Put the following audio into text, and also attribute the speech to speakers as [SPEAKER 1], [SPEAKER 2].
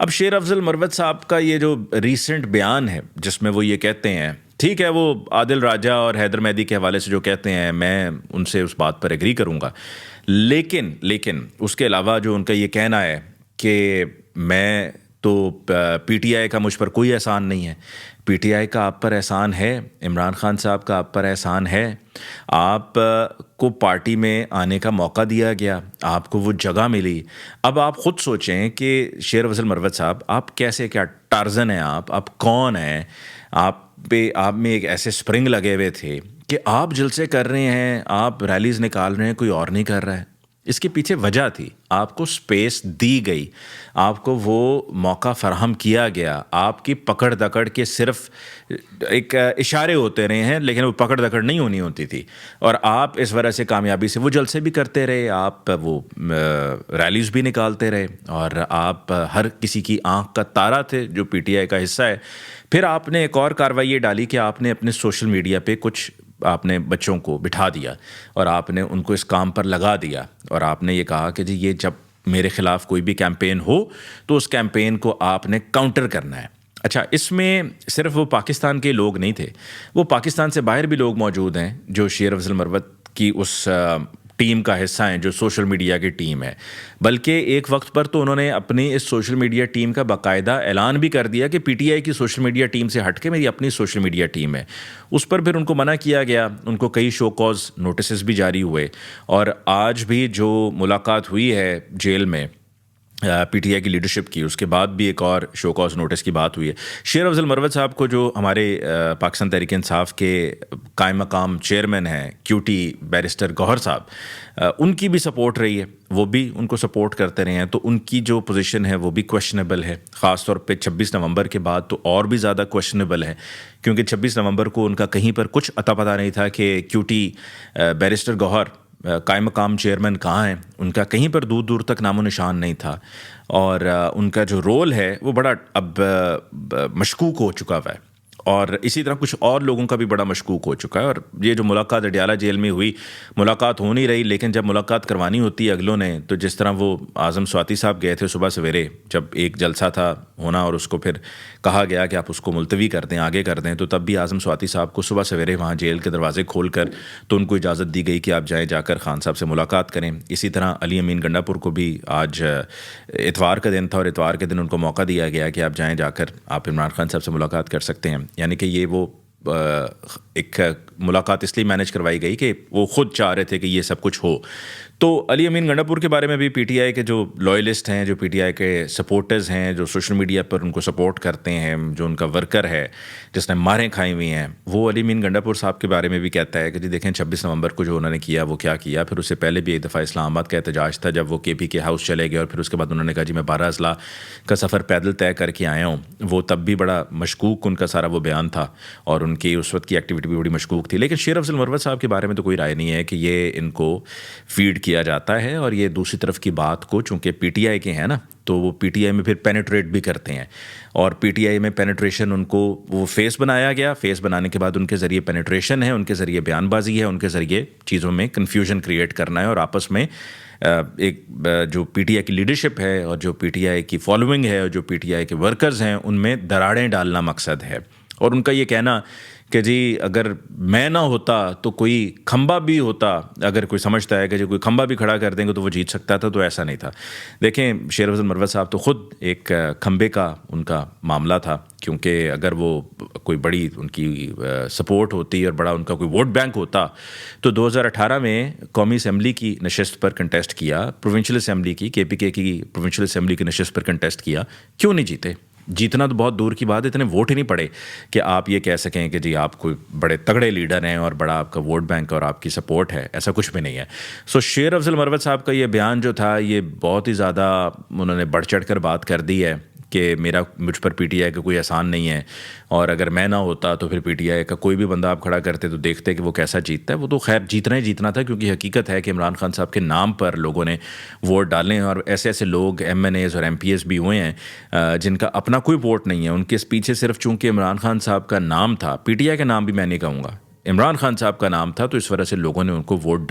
[SPEAKER 1] اب شیر افضل مروت صاحب کا یہ جو ریسنٹ بیان ہے جس میں وہ یہ کہتے ہیں، ٹھیک ہے وہ عادل راجہ اور حیدر مہدی کے حوالے سے جو کہتے ہیں میں ان سے اس بات پر ایگری کروں گا، لیکن اس کے علاوہ جو ان کا یہ کہنا ہے کہ میں تو پی ٹی آئی کا مجھ پر کوئی احسان نہیں ہے، پی ٹی آئی کا آپ پر احسان ہے، عمران خان صاحب کا آپ پر احسان ہے، آپ کو پارٹی میں آنے کا موقع دیا گیا، آپ کو وہ جگہ ملی۔ اب آپ خود سوچیں کہ شیر افضل مروت صاحب آپ کیسے، کیا ٹارزن ہیں آپ کون ہیں؟ آپ میں ایک ایسے سپرنگ لگے ہوئے تھے کہ آپ جلسے کر رہے ہیں، آپ ریلیز نکال رہے ہیں، کوئی اور نہیں کر رہا ہے۔ اس کے پیچھے وجہ تھی، آپ کو سپیس دی گئی، آپ کو وہ موقع فراہم کیا گیا، آپ کی پکڑ دکڑ کے صرف ایک اشارے ہوتے رہے ہیں لیکن وہ پکڑ دکڑ نہیں ہونی ہوتی تھی، اور آپ اس وجہ سے کامیابی سے وہ جلسے بھی کرتے رہے، آپ وہ ریلیز بھی نکالتے رہے، اور آپ ہر کسی کی آنکھ کا تارا تھے جو پی ٹی آئی کا حصہ ہے۔ پھر آپ نے ایک اور کارروائی یہ ڈالی کہ آپ نے اپنے سوشل میڈیا پہ کچھ آپ نے بچوں کو بٹھا دیا اور آپ نے ان کو اس کام پر لگا دیا، اور آپ نے یہ کہا کہ جی یہ جب میرے خلاف کوئی بھی کیمپین ہو تو اس کیمپین کو آپ نے کاؤنٹر کرنا ہے۔ اچھا، اس میں صرف وہ پاکستان کے لوگ نہیں تھے، وہ پاکستان سے باہر بھی لوگ موجود ہیں جو شیر افضل مروت کی اس ٹیم کا حصہ ہیں، جو سوشل میڈیا کی ٹیم ہے۔ بلکہ ایک وقت پر تو انہوں نے اپنی اس سوشل میڈیا ٹیم کا باقاعدہ اعلان بھی کر دیا کہ پی ٹی آئی کی سوشل میڈیا ٹیم سے ہٹ کے میری اپنی سوشل میڈیا ٹیم ہے۔ اس پر پھر ان کو منع کیا گیا، ان کو کئی شو کاز نوٹسز بھی جاری ہوئے، اور آج بھی جو ملاقات ہوئی ہے جیل میں پی ٹی آئی کی لیڈرشپ کی، اس کے بعد بھی ایک اور شو کاز نوٹس کی بات ہوئی ہے۔ شیر افضل مروت صاحب کو جو ہمارے پاکستان تحریک انصاف کے قائم مقام چیئرمین ہیں کیو ٹی بیرسٹر گوہر صاحب، ان کی بھی سپورٹ رہی ہے، وہ بھی ان کو سپورٹ کرتے رہے ہیں، تو ان کی جو پوزیشن ہے وہ بھی کویشچنیبل ہے، خاص طور پہ 26 نومبر کے بعد تو اور بھی زیادہ کویشچنیبل ہے، کیونکہ 26 نومبر کو ان کا کہیں پر کچھ اتا پتہ نہیں تھا کہ کیو ٹی بیرسٹر گوہر قائم مقام چیئرمین کہاں ہیں، ان کا کہیں پر دور دور تک نام و نشان نہیں تھا، اور ان کا جو رول ہے وہ بڑا اب مشکوک ہو چکا ہوا ہے، اور اسی طرح کچھ اور لوگوں کا بھی بڑا مشکوک ہو چکا ہے۔ اور یہ جو ملاقات اڈیالہ جیل میں ہوئی، ملاقات ہو نہیں رہی، لیکن جب ملاقات کروانی ہوتی ہے اگلوں نے، تو جس طرح وہ اعظم سواتی صاحب گئے تھے صبح سویرے جب ایک جلسہ تھا ہونا، اور اس کو پھر کہا گیا کہ آپ اس کو ملتوی کر دیں، آگے کر دیں، تو تب بھی اعظم سواتی صاحب کو صبح سویرے وہاں جیل کے دروازے کھول کر تو ان کو اجازت دی گئی کہ آپ جائیں، جا کر خان صاحب سے ملاقات کریں۔ اسی طرح علی امین گنڈا پور کو بھی آج اتوار کا دن تھا، اور اتوار کے دن ان کو موقع دیا گیا کہ آپ جائیں، جا کر آپ عمران خان صاحب سے ملاقات کر سکتے ہیں۔ یعنی کہ یہ وہ ایک ملاقات اس لیے مینیج کروائی گئی کہ وہ خود چاہ رہے تھے کہ یہ سب کچھ ہو۔ تو علی امین گنڈا پور کے بارے میں بھی پی ٹی آئی کے جو لوئلسٹ ہیں، جو پی ٹی آئی کے سپورٹرز ہیں، جو سوشل میڈیا پر ان کو سپورٹ کرتے ہیں، جو ان کا ورکر ہے جس نے ماریں کھائی ہوئی ہیں، وہ علی امین گنڈا پور صاحب کے بارے میں بھی کہتا ہے کہ جی دیکھیں 26 نومبر کو جو انہوں نے کیا وہ کیا کیا۔ پھر اس سے پہلے بھی ایک دفعہ اسلام آباد کا احتجاج تھا جب وہ کے پی کے ہاؤس چلے گئے، اور پھر اس کے بعد انہوں نے کہا جی میں 12 اضلاع کا سفر پیدل طے کر کے آیا ہوں، وہ تب بھی بڑا مشکوک ان کا سارا وہ بیان تھا، اور ان کی اس وقت کی ایکٹیویٹی بھی بڑی مشکوک تھی۔ لیکن شیر افضل مروت صاحب کے بارے میں تو کوئی رائے نہیں ہے کہ یہ ان کو فیڈ کیا جاتا ہے، اور یہ دوسری طرف کی بات کو چونکہ پی ٹی آئی کے ہیں نا، تو وہ پی ٹی آئی میں پھر پینیٹریٹ بھی کرتے ہیں، اور پی ٹی آئی میں پینیٹریشن ان کو وہ فیس بنایا گیا، فیس بنانے کے بعد ان کے ذریعے پینیٹریشن ہے، ان کے ذریعے بیان بازی ہے، ان کے ذریعے چیزوں میں کنفیوژن کریٹ کرنا ہے، اور آپس میں ایک جو پی ٹی آئی کی لیڈرشپ ہے اور جو پی ٹی آئی کی فالوئنگ ہے اور جو پی ٹی آئی کے ورکرز ہیں ان میں دراڑیں ڈالنا مقصد ہے۔ اور ان کا یہ کہنا کہ جی اگر میں نہ ہوتا تو کوئی کھمبا بھی ہوتا، اگر کوئی سمجھتا ہے کہ جو کوئی کھمبا بھی کھڑا کر دیں گے تو وہ جیت سکتا تھا، تو ایسا نہیں تھا۔ دیکھیں شیر افضل مروت صاحب تو خود ایک کھمبے کا ان کا معاملہ تھا، کیونکہ اگر وہ کوئی بڑی ان کی سپورٹ ہوتی اور بڑا ان کا کوئی ووٹ بینک ہوتا تو 2018 میں قومی اسمبلی کی نشست پر کنٹیسٹ کیا، پروونشل اسمبلی کی، کے پی کے کی پروونشل اسمبلی کی نشست پر کنٹیسٹ کیا، کیوں نہیں جیتے؟ جیتنا تو بہت دور کی بات ہے، اتنے ووٹ ہی نہیں پڑے کہ آپ یہ کہہ سکیں کہ جی آپ کوئی بڑے تگڑے لیڈر ہیں اور بڑا آپ کا ووٹ بینک اور آپ کی سپورٹ ہے، ایسا کچھ بھی نہیں ہے۔ سو شیر افضل مروت صاحب کا یہ بیان جو تھا یہ بہت ہی زیادہ انہوں نے بڑھ چڑھ کر بات کر دی ہے کہ مجھ پر پی ٹی آئی کا کوئی احسان نہیں ہے، اور اگر میں نہ ہوتا تو پھر پی ٹی آئی کا کوئی بھی بندہ آپ کھڑا کرتے تو دیکھتے کہ وہ کیسا جیتتا ہے۔ وہ تو خیر جیتنا ہی جیتنا تھا، کیونکہ حقیقت ہے کہ عمران خان صاحب کے نام پر لوگوں نے ووٹ ڈالے ہیں، اور ایسے ایسے لوگ ایم این ایز اور ایم پی ایس بھی ہوئے ہیں جن کا اپنا کوئی ووٹ نہیں ہے، ان کے پیچھے صرف چونکہ عمران خان صاحب کا نام تھا، پی ٹی آئی کا نام بھی میں نہیں کہوں گا، عمران خان صاحب کا نام تھا، تو اس وجہ سے لوگوں نے ان کو ووٹ ڈالا۔